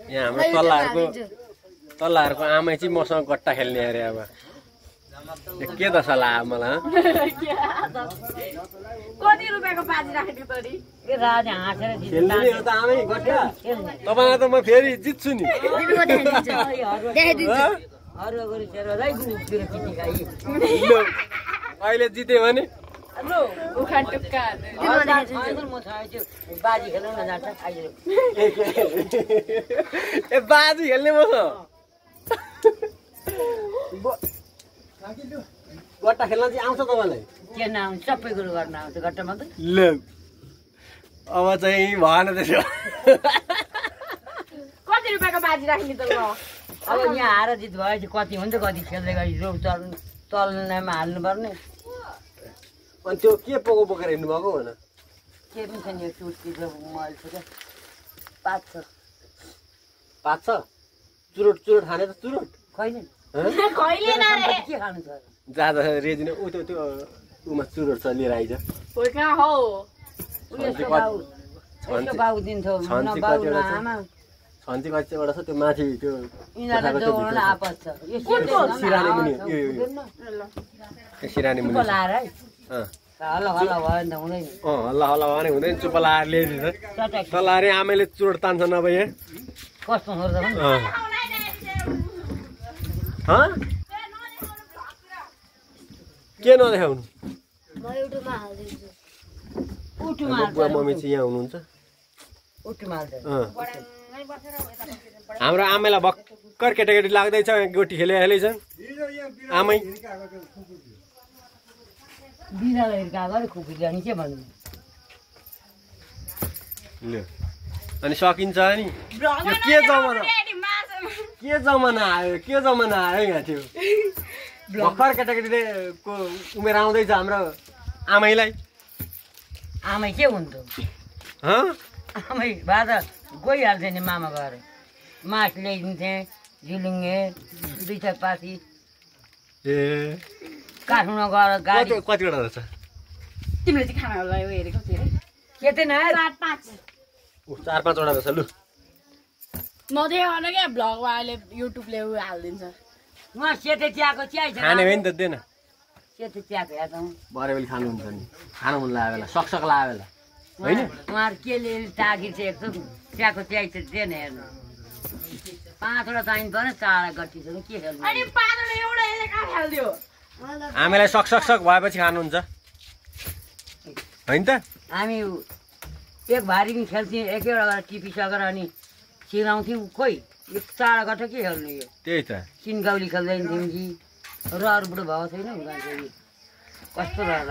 यहाँ हाम्रो तल्लाहरूको आमै चाहिँ मसँग गट्टा खेल्ने अरे अब के त सल्लाह मलाई कति रुपियाँको बाजी राखेको तरी तपाईँलाई त म फेरि जित्छु नि अहिले जित्यो भने बाजी खेल्नु न जान्छ ए बाजी खेल्ने मसँग गट्टा खेल्न चाहिँ आउँछ तपाईँलाई के नआउँछ सबै कुरो गर्न आउँछ गट्टामा त ल अब चाहिँ भएन त्यसो कति रुपियाँको बाजी राख्ने त ल अब यहाँ हार जित भएपछि कति हुन्छ कति खेल्दै गए रोग चल्नेमा हाल्नुपर्ने अनि त्यो के बोकेर हिँड्नु भएको भन के पनि छ नि यो टुटकी मैले छ क्या 5 छ 5 छ चुरोट खाने त चुरोट खैन खैले न रे के खानु छ जाँदा रेजिने उ त्यो उमा चुरोट छ लिएर आइज हो कहाँ हो उसको बाउ दिन्थ्यो न बाउ न आमा छन्ची कतिवटा छ त्यो माथि त्यो यिनीहरूलाई जोड्न आपस छ सिरानी मुनि यो सिरानी मुनि लाएर है हल्ला हल्ला भयो नि त हुँदैन हल्ला हल्ला भने हुँदैन चुप लाएर ल्याइदिन्छ तलारे आमैले चुरोट तान्छ नभए यहाँ कस्तो हुन्छ के नदेखाउनु बुवा मम्मी चाहिँ यहाँ हुनुहुन्छ हाम्रो आमैलाई भर्खर केटाकेटी लाग्दैछ गोटी खेलिहालेछ आमै के भन्नु अनि सकिन्छ नि के जमाना आयो यहाँ थियो भर्खर केटाकेटीले को उमेर आउँदैछ हाम्रो आमैलाई आमै के हुन्थ्यो आमै भए त गइहाल्थ्यो नि मामा गएर मास ल्याइदिन्थे झिलिङ्गे 2 पासी ए काठमाडौँ गएर गाडी कतिवटा रहेछ तिमीले चाहिँ खाना होला हेरेको थिए के थिएन 4-5 वटा रहेछ लु नदेखाउन क्या भ्लगमा अहिले युट्युबले हालिदिन्छ उहाँ सेते चियाको चिया खाने हो नि त देन सेते चियाको या त भरे बेला खानुहुन्छ नि खानु मन लाग्यो बेला सकसक लाग्यो बेला होइन उहाँहरू केले तागिसकेको छ चियाको चिया चाहिँ दिएन हेर्नु 5 वटा चाहिन्छ भने 4 गट्टी छ के खेल्नु अनि 5 वटा एउटा यसले कहाँ खेल्दियो हामीलाई सकसक भएपछि खानुहुन्छ होइन त हामी एक भारी पनि खेल्थ्यौँ एकवटा गरेर टिपिसकेर अनि सिलाउँथ्यौँ खोइ यो 4 गट्टा के खेल्नु यो त्यही त सिनगौली खेल्दैन थियौँ कि र अरू बुढो भएको छैन कस्तो रहेर